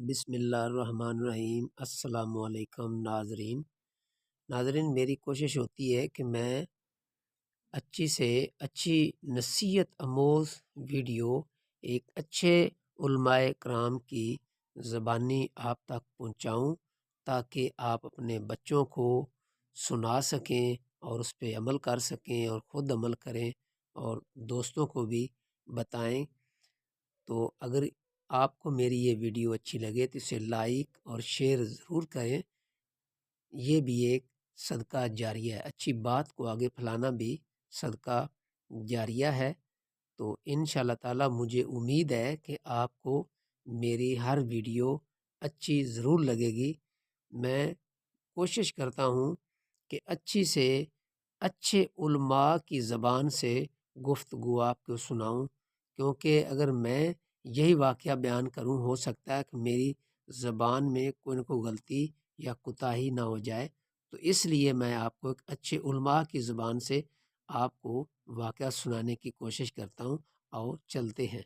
بسم اللہ الرحمن الرحیم۔ السلام علیکم ناظرین، میری کوشش ہوتی ہے کہ میں اچھی سے اچھی نصیحت آموز ویڈیو ایک اچھے علماء کرام کی زبانی آپ تک پہنچاؤں تاکہ آپ اپنے بچوں کو سنا سکیں اور اس پہ عمل کر سکیں اور خود عمل کریں اور دوستوں کو بھی بتائیں۔ تو اگر آپ کو میری یہ ویڈیو اچھی لگے تو اسے لائک اور شیئر ضرور کریں۔ یہ بھی ایک صدقہ جاریہ ہے، اچھی بات کو آگے پھیلانا بھی صدقہ جاریہ ہے۔ تو انشاءاللہ تعالی مجھے امید ہے کہ آپ کو میری ہر ویڈیو اچھی ضرور لگے گی۔ میں کوشش کرتا ہوں کہ اچھی سے اچھے علماء کی زبان سے گفتگو آپ کو سناؤں، کیونکہ اگر میں یہی واقعہ بیان کروں ہو سکتا ہے کہ میری زبان میں کوئی نہ کوئی غلطی یا کوتاہی نہ ہو جائے، تو اس لیے میں آپ کو ایک اچھے علماء کی زبان سے آپ کو واقعہ سنانے کی کوشش کرتا ہوں۔ آؤ چلتے ہیں۔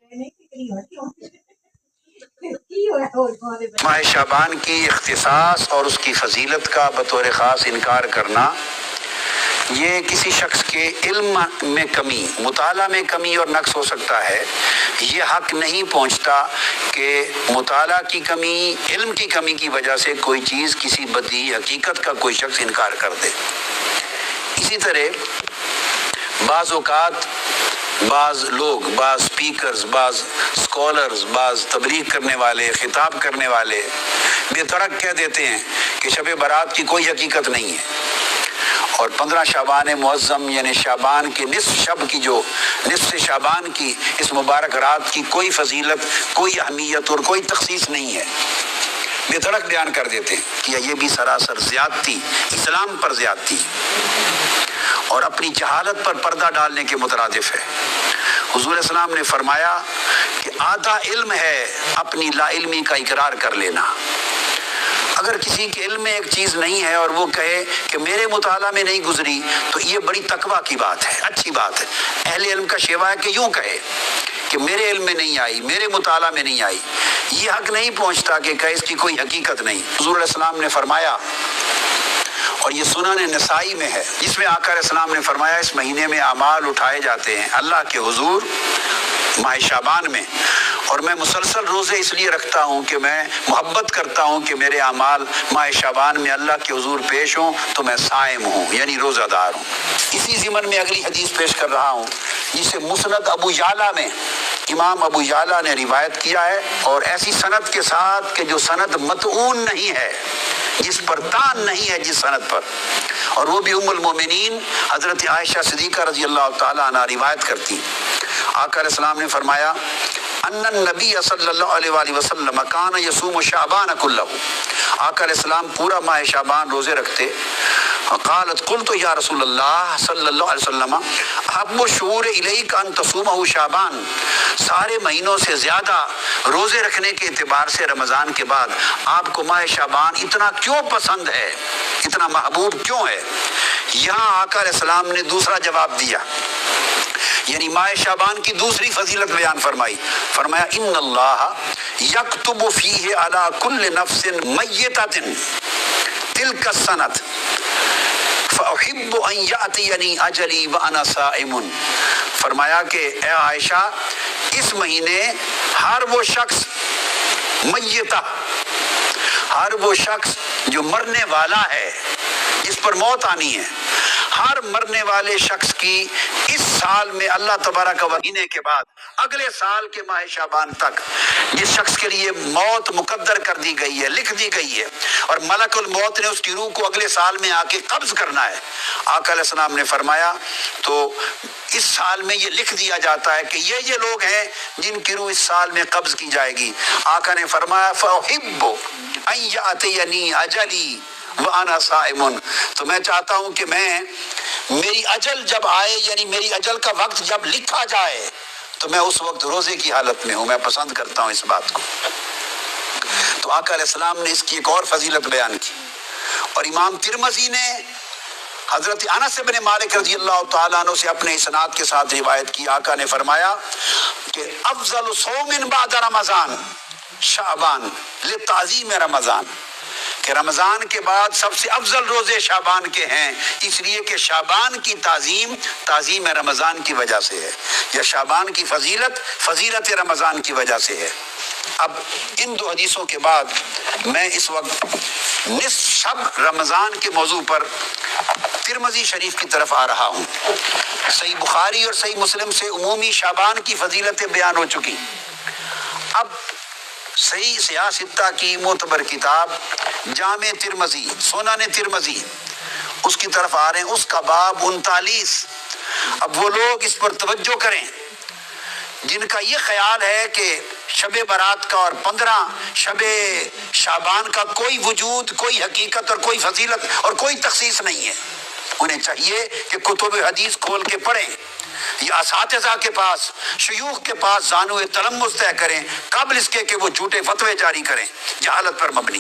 ماہ شعبان کی اختصاص اور اس کی فضیلت کا بطور خاص انکار کرنا یہ کسی شخص کے علم میں کمی، مطالعہ میں کمی اور نقص ہو سکتا ہے۔ یہ حق نہیں پہنچتا کہ مطالعہ کی کمی، علم کی کمی کی وجہ سے کوئی چیز، کسی بدیہی حقیقت کا کوئی شخص انکار کر دے۔ اسی طرح بعض اوقات بعض لوگ، بعض سپیکرز، بعض سکولرز، بعض تبلیغ کرنے والے، خطاب کرنے والے بے تڑک کہہ دیتے ہیں کہ شب برات کی کوئی حقیقت نہیں ہے، اور 15 شعبان معظم یعنی شعبان کے نصف شب کی، جو نصف شعبان کی اس مبارک رات کی کوئی فضیلت، کوئی اہمیت اور کوئی تخصیص نہیں ہے، بے دھڑک بیان کر دیتے ہیں کہ یہ بھی سراسر زیادتی، اسلام پر زیادتی اور اپنی جہالت پر پردہ ڈالنے کے مترادف ہے۔ حضور اسلام نے فرمایا کہ آدھا علم ہے اپنی لا علمی کا اقرار کر لینا۔ اگر کسی کے علم میں ایک چیز نہیں ہے اور وہ کہے کہ میرے مطالعہ میں نہیں گزری، تو یہ بڑی تقویٰ کی بات ہے، اچھی بات ہے۔ اہل علم کا شیوا ہے کہ یوں کہے کہ میرے علم میں نہیں آئی، میرے مطالعہ میں نہیں آئی۔ یہ حق نہیں پہنچتا کہ کہے اس کی کوئی حقیقت نہیں۔ حضور علیہ السلام نے فرمایا، اور یہ سنن نسائی میں ہے، جس میں آقا علیہ السلام نے فرمایا اس مہینے میں اعمال اٹھائے جاتے ہیں اللہ کے حضور ماہ شعبان میں، اور میں مسلسل روزے اس لیے رکھتا ہوں کہ میں محبت کرتا ہوں کہ میرے اعمال ماہ شعبان میں اللہ کے حضور پیش ہوں، تو میں صائم ہوں یعنی روزہ دار ہوں۔ اسی ضمن میں اگلی حدیث پیش کر رہا ہوں، جسے مسند ابو یعلا میں امام ابو یعلا نے روایت کیا ہے، اور ایسی سند کے ساتھ کہ جو سند متعون نہیں ہے، جس پر تان نہیں ہے جس سند پر، اور وہ بھی ام المومنین حضرت عائشہ صدیقہ رضی اللہ تعالی عنہ روایت کرتی۔ آقا علیہ السلام نے فرمایا ان النبی صلی اللہ علیہ وآلہ وسلم کان یصوم شعبان کلہ، آقا علیہ السلام پورا ماہ شعبان روزے رکھتے۔ قالت قلت یا رسول اللہ صلی اللہ علیہ وسلم احب الشہور الیک ان تصومہ شعبان، سارے مہینوں سے زیادہ روزے رکھنے کے اعتبار سے رمضان کے بعد آپ کو ماہ شعبان اتنا کیوں پسند ہے، اتنا محبوب کیوں ہے؟ یہاں آقا علیہ السلام نے دوسرا جواب دیا، یعنی ماہ شعبان کی دوسری فضیلت بیان فرمائی۔ فرمایا ان اللہ یکتب فیہ علی کل نفس میتۃ تلک السنۃ فاحب ان یاتینی اجلی وانا صائم۔ فرمایا کہ اے عائشہ، اس مہینے ہر وہ شخص میتہ، ہر وہ شخص جو مرنے والا ہے، جس پر موت آنی ہے، ہر مرنے والے شخص کی اس سال میں اللہ تبارک و تعالی کے بعد اگلے سال کے ماہ شعبان تک جس شخص کے لیے موت مقدر کر دی گئی ہے، لکھ دی گئی ہے، اور ملک الموت نے اس کی روح کو اگلے سال میں آ کے قبض کرنا ہے، آقا علیہ السلام نے فرمایا تو اس سال میں یہ لکھ دیا جاتا ہے کہ یہ لوگ ہیں جن کی روح اس سال میں قبض کی جائے گی۔ آقا نے فرمایا فاحب ان یاتینی اجلی وانا صائم، تو میں چاہتا ہوں کہ میری اجل جب آئے، یعنی میری اجل کا وقت جب لکھا جائے، تو میں اس وقت روزے کی حالت میں ہوں، میں پسند کرتا ہوں اس بات کو۔ تو آقا علیہ السلام نے اس کی ایک اور فضیلت بیان کی، اور امام ترمذی نے حضرت انس بن مالک رضی اللہ تعالیٰ عنہ سے اپنے اسناد کے ساتھ روایت کی، آقا نے فرمایا کہ افضل صوم بعد رمضان، شعبان لتعظیم رمضان، کہ رمضان کے بعد سب سے افضل روزے شعبان کے ہیں، اس لیے کہ شعبان کی تعظیم رمضان کی وجہ سے ہے، یا شعبان کی فضیلت رمضان کی وجہ سے ہے۔ اب ان دو حدیثوں کے بعد میں اس وقت نصف شب رمضان کے موضوع پر ترمذی شریف کی طرف آ رہا ہوں۔ صحیح بخاری اور صحیح مسلم سے عمومی شعبان کی فضیلتیں بیان ہو چکی، اب صحیح سیاہ ستہ کی معتبر کتاب جامع ترمذی، سنن ترمذی، اس کی طرف آ رہے ہیں، اس کا باب 39۔ اب وہ لوگ اس پر توجہ کریں جن کا یہ خیال ہے کہ شب برات کا اور 15 شب شعبان کا کوئی وجود، کوئی حقیقت اور کوئی فضیلت اور کوئی تخصیص نہیں ہے، انہیں چاہیے کہ کتب حدیث کھول کے پڑھیں یا اساتذہ کے پاس، شیوخ کے پاس زانو تلمس طے کریں قبل اس کے کہ وہ جھوٹے فتوے جاری کریں جہالت پر مبنی۔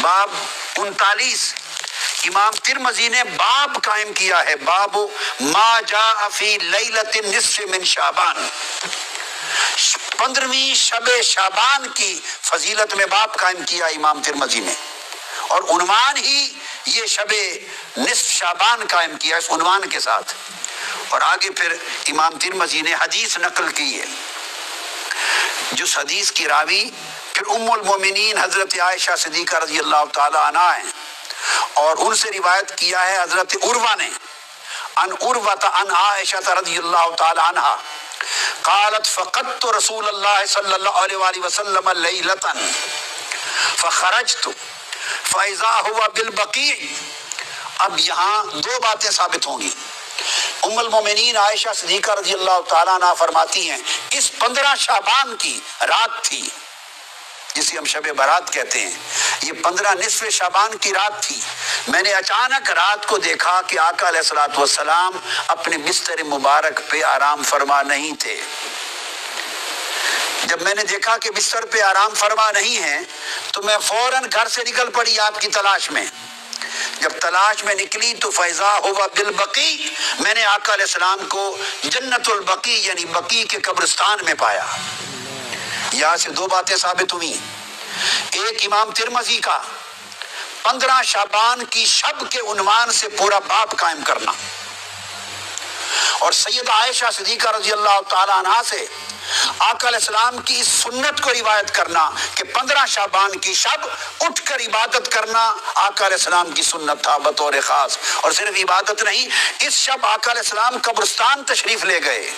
باب 39 امام ترمذی نے باب قائم کیا ہے، باب ما جاء فی لیلۃ النصف من شعبان، 15ویں شب شعبان کی فضیلت میں باب قائم کیا امام ترمذی نے، اور عنوان ہی یہ شب نصف شعبان قائم کیا اس عنوان کے ساتھ، اور آگے پھر امام ترمذی نے حدیث نقل کی ہے، جس حدیث کی راوی پھر ام المومنین حضرت عائشہ صدیقہ رضی اللہ تعالی عنہا ہیں، اور ان سے روایت کیا ہے حضرت عروہ نے ان عروہ عن عائشہ رضی اللہ تعالی عنہا قالت فقدت رسول اللہ صلی اللہ علیہ وآلہ وسلم لیلۃ فخرجت فاذا هو بالبقیع۔ اب یہاں دو باتیں ثابت ہوں گی۔ ام المومنین عائشہ صدیقہ رضی اللہ تعالیٰ عنہ فرماتی ہیں اس 15 شعبان کی رات تھی جسے ہم شب برات کہتے ہیں، یہ 15 نصف شعبان کی رات تھی، میں نے اچانک رات کو دیکھا کہ آقا علیہ الصلوۃ والسلام اپنے بستر مبارک پہ آرام فرما نہیں تھے۔ جب میں نے دیکھا کہ بستر پہ آرام فرما نہیں ہے تو میں فوراً گھر سے نکل پڑی آپ کی تلاش میں، جب تلاش میں نکلی تو فیضا ہوا بالبقیع، میں نے آقا علیہ السلام کو جنت البقیع یعنی بقیع کے قبرستان میں پایا۔ یہاں سے دو باتیں ثابت ہوئی، ایک امام ترمذی کا 15 شعبان کی شب کے عنوان سے پورا باب قائم کرنا، اور سیدہ عائشہ صدیقہ رضی اللہ تعالی عنہا سے آقا علیہ السلام کی اس سنت کو روایت کرنا کہ 15 شعبان کی شب اٹھ کر عبادت کرنا آقا علیہ السلام کی سنت تھا بطور خاص، اور صرف عبادت نہیں، اس شب آقا علیہ السلام قبرستان تشریف لے گئے،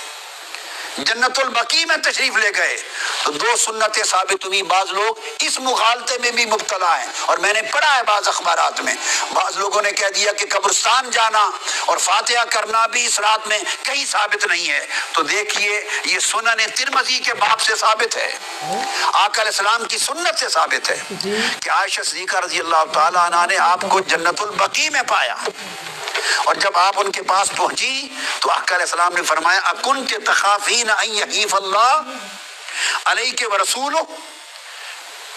جنت البقیع میں تشریف لے گئے، تو دو سنتیں ثابت ہوئی۔ بعض لوگ اس مغالطے میں بھی مبتلا ہیں، اور میں نے پڑھا ہے بعض اخبارات میں بعض لوگوں نے کہہ دیا کہ قبرستان جانا اور فاتحہ کرنا بھی اس رات میں کہیں ثابت نہیں ہے، تو دیکھیے یہ سنن ترمذی کے باب سے ثابت ہے، آقا علیہ السلام کی سنت سے ثابت ہے کہ عائشہ صدیقہ رضی اللہ تعالی عنہا نے آپ کو جنت البقیع میں پایا، اور جب آپ ان کے پاس پہنچی تو آقا علیہ السلام نے فرمایا اکنت تخافین ان یحیف اللہ علیک ورسولہ،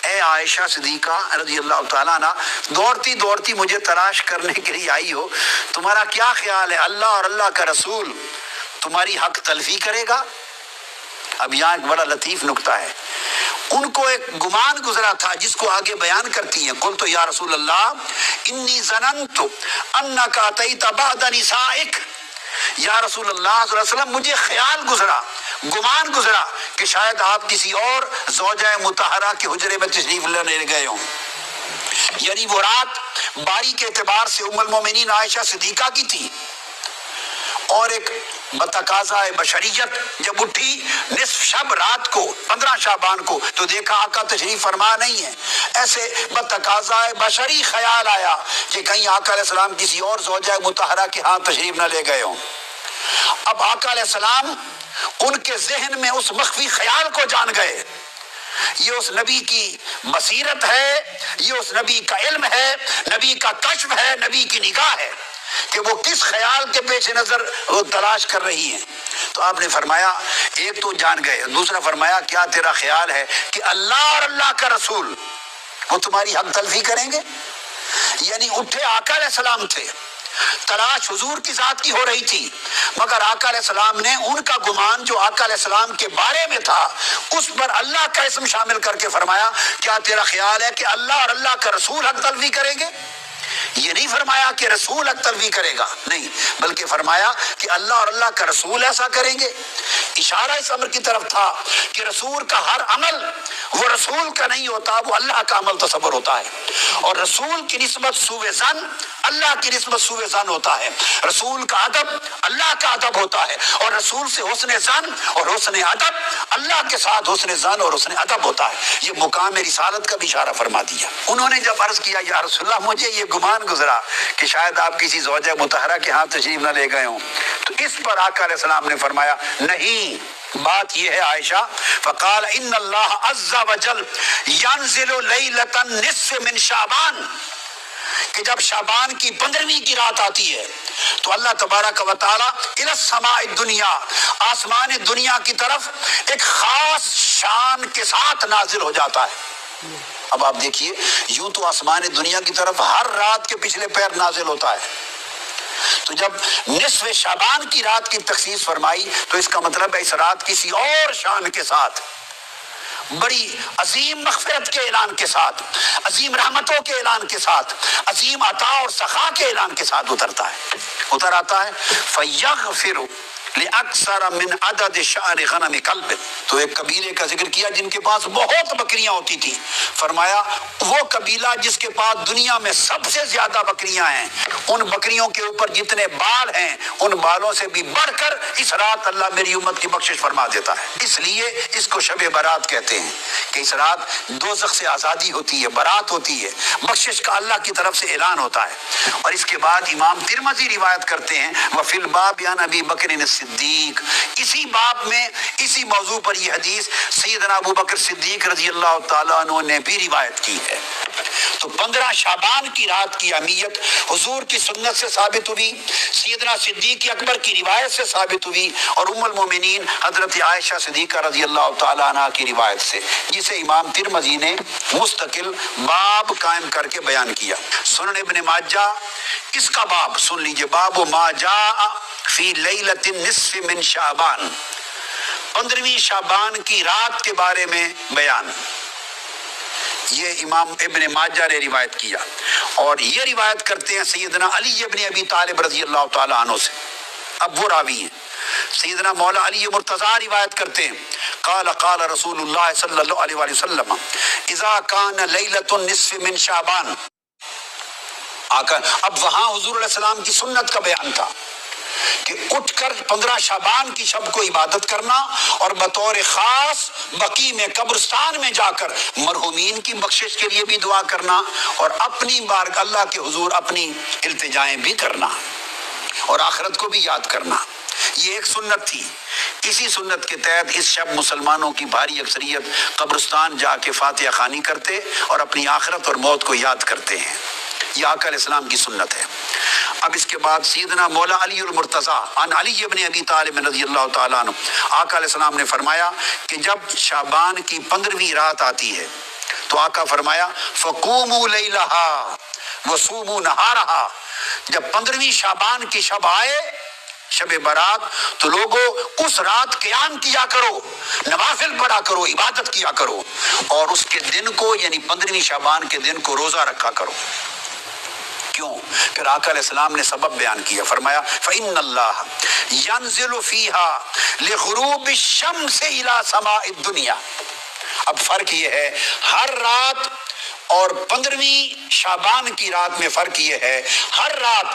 اے عائشہ صدیقہ رضی اللہ تعالیٰ عنہ، دوڑتی دوڑتی مجھے تلاش کرنے کے لیے آئی ہو، تمہارا کیا خیال ہے اللہ اور اللہ کا رسول تمہاری حق تلفی کرے گا؟ اب یہاں ایک بڑا لطیف نکتہ ہے، ان کو ایک گمان گزرا تھا جس کو آگے بیان کرتی ہیں، قلت یا رسول اللہ انی ظننت انک اتیت بعد نسائک، یا رسول اللہ صلی اللہ علیہ وسلم مجھے خیال گزرا، گمان گزرا کہ شاید آپ کسی اور زوجہ مطہرہ کے حجرے میں تشریف لینے گئے ہوں، یعنی وہ رات باری کے اعتبار سے ام المومنین عائشہ صدیقہ کی تھی، اور ایک بتقاضا بشریت جب اٹھی نصف شب رات کو 15 شعبان کو تو دیکھا آقا تشریف فرما نہیں ہے، ایسے بتقاضا بشری خیال آیا کہ کہیں آقا علیہ السلام کسی اور زوجہ مطہرہ کے ہاں تشریف نہ لے گئے ہوں۔ اب آقا علیہ السلام ان کے ذہن میں اس مخفی خیال کو جان گئے، یہ اس نبی کی بصیرت ہے، یہ اس نبی کا علم ہے، نبی کا کشف ہے، نبی کی نگاہ ہے کہ وہ کس خیال کے پیش نظر وہ تلاش کر رہی ہیں۔ تو آپ نے فرمایا ایک تو جان گئے، دوسرا فرمایا کیا تیرا خیال ہے کہ اللہ اور اللہ کا رسول وہ تمہاری حق تلفی کریں گے؟ یعنی اٹھے آقا علیہ السلام تھے، تلاش حضور کی ذات کی ہو رہی تھی، مگر آقا علیہ السلام نے ان کا گمان جو آقا علیہ السلام کے بارے میں تھا اس پر اللہ کا اسم شامل کر کے فرمایا کیا تیرا خیال ہے کہ اللہ اور اللہ کا رسول حق تلفی کریں گے؟ یہ نہیں فرمایا کہ رسول حق تلفی کرے گا، نہیں، بلکہ فرمایا کہ اللہ اور اللہ کا رسول ایسا کریں گے۔ اشارہ اس امر کی طرف تھا کہ رسول کا ہر عمل وہ رسول کا نہیں ہوتا، وہ اللہ کا عمل تصور ہوتا ہے، اور رسول کی نسبت سوء ظن اللہ کی نسبت سوء ظن ہوتا ہے، رسول کا ادب اللہ کا ادب ہوتا ہے، اور رسول سے حسن ظن اور حسن ادب اللہ کے ساتھ حسن ظن اور حسن ادب ہوتا ہے۔ یہ مقام رسالت کا بھی اشارہ فرما دیا۔ انہوں نے جب عرض کیا یا رسول اللہ مجھے یہ گمان گزرا کہ شاید آپ کسی زوجہ مطہرہ کے ہاں تشریف نہ لے گئے ہوں، تو اس پر آقا علیہ السلام نے فرمایا نہیں، بات یہ ہے عائشہ، فقال ان اللہ عز وجل ينزل لیلۃ النصف من شعبان، کہ جب شعبان کی 15ویں کی رات آتی ہے تو اللہ تبارک و تعالی الی السماء الدنیا، آسمان دنیا کی طرف ایک خاص شان کے ساتھ نازل ہو جاتا ہے۔ اب آپ دیکھیے، یوں تو آسمان دنیا کی طرف ہر رات کے پچھلے پیر نازل ہوتا ہے، تو جب نصف شعبان کی رات کی تخصیص فرمائی تو اس کا مطلب ہے اس رات کسی اور شان کے ساتھ، بڑی عظیم مغفرت کے اعلان کے ساتھ، عظیم رحمتوں کے اعلان کے ساتھ، عظیم عطا اور سخا کے اعلان کے ساتھ اترتا ہے، اتر آتا ہے فَيَغْفِرُ لِأَكْثَرَ مِنْ عَدَدِ شَعْرِ غَنَمِ كَلْبٍ۔ تو ایک قبیلے کا ذکر کیا جن کے پاس بہت بکریاں ہوتی تھی، فرمایا وہ قبیلہ جس کے پاس دنیا میں سب سے زیادہ بکریاں ہیں، ان بکریوں کے اوپر جتنے بال ہیں ان بالوں سے بھی بڑھ کر اس رات اللہ میری امت کی بخشش فرما دیتا ہے۔ اس لیے اس کو شب برات کہتے ہیں کہ اس رات دوزخ سے آزادی ہوتی ہے، برات ہوتی ہے، بخشش کا اللہ کی طرف سے اعلان ہوتا ہے۔ اور اس کے بعد امام ترمذی روایت کرتے ہیں وفی الباب عن ابی بکر الصدیق، اسی باب میں اسی موضوع پر یہ حدیث سیدنا ابو بکر صدیق رضی اللہ تعالیٰ عنہ نے بھی روایت کی ہے۔ تو 15 شعبان کی رات کی اہمیت حضور کی سنت سے ثابت ہوئی، سیدنا صدیق اکبر کی روایت سے ثابت ہوئی، اور ام المومنین حضرت عائشہ صدیقہ رضی اللہ تعالیٰ عنہ کی روایت سے، جسے امام ترمذی نے مستقل باب قائم کر کے بیان کیا۔ سنن ابن ماجہ اس کا باب سن لیجئے، باب ما جاء فی لیلۃ النصف من شعبان، 15ویں شعبان کی رات کے بارے میں بیان، یہ امام ابن ماجہ نے روایت کیا، اور یہ روایت کرتے ہیں سیدنا علی ابن ابی طالب رضی اللہ تعالیٰ عنہ سے، اب وہ راوی ہیں۔ سیدنا مولا علی مرتضیٰ روایت کرتے ہیں قال قال رسول اللہ صلی اللہ علیہ وآلہ وسلم اذا کان لیلۃ النصف من شعبان، اب وہاں حضور علیہ السلام کی سنت کا بیان تھا کہ اٹھ کر 15 شعبان کی شب کو عبادت کرنا اور بطور خاص بقیع میں قبرستان میں جا کر مرحومین کی بخشش کے لیے بھی دعا کرنا، اور اپنی بارگاہ اللہ کے حضور اپنی التجائیں بھی کرنا، اور آخرت کو بھی یاد کرنا، یہ ایک سنت تھی۔ اسی سنت کے تحت اس شب مسلمانوں کی بھاری اکثریت قبرستان جا کے فاتحہ خوانی کرتے اور اپنی آخرت اور موت کو یاد کرتے ہیں، یہ آقا علیہ السلام کی سنت ہے۔ اب اس کے بعد سیدنا مولا علی المرتضیٰ عن علی ابن ابی طالب رضی اللہ تعالیٰ عنہ، آقا علیہ السلام نے فرمایا کہ جب شعبان کی 15ویں رات آتی ہے تو آقا فرمایا فقوموا لیلہا وصوموا نہارہا، جب 15ویں شعبان کی شب آئے، شب برات، تو لوگوں اس رات قیام کیا کرو، نوافل پڑھا کرو، عبادت کیا کرو، اور اس کے دن کو یعنی 15ویں شعبان کے دن کو روزہ رکھا کرو۔ کیوں؟ پھر آقا علیہ السلام نے سبب بیان کیا، فرمایا فَإِنَّ اللَّهَ يَنزِلُ فِيهَا لِغُرُوبِ الشَّمْسِ إِلَى سَمَاءِ الدُّنْيَا۔ اب فرق یہ ہے، ہر رات اور 15ویں شعبان کی رات میں فرق یہ ہے، ہر رات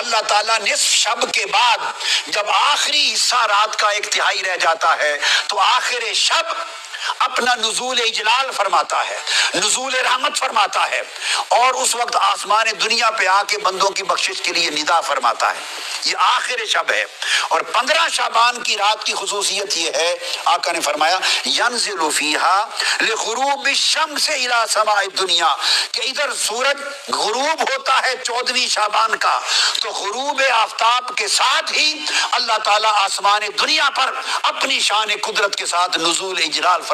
اللہ تعالیٰ نصف شب کے بعد جب آخری حصہ رات کا ایک تہائی رہ جاتا ہے تو آخر شب اپنا نزول اجلال فرماتا ہے، نزول رحمت فرماتا ہے، اور اس وقت آسمان دنیا پہ آ کے بندوں کی بخشش کے لیے ندا فرماتا ہے، یہ آخر شب ہے۔ اور 15 شعبان کی رات کی خصوصیت یہ ہے، آقا نے فرمایا ینزل فیہا لغروب الشمس الی سماء الدنیا، کہ ادھر سورج غروب ہوتا ہے 14ویں شعبان کا، تو غروب آفتاب کے ساتھ ہی اللہ تعالیٰ آسمان دنیا پر اپنی شان قدرت کے ساتھ نزول اجلال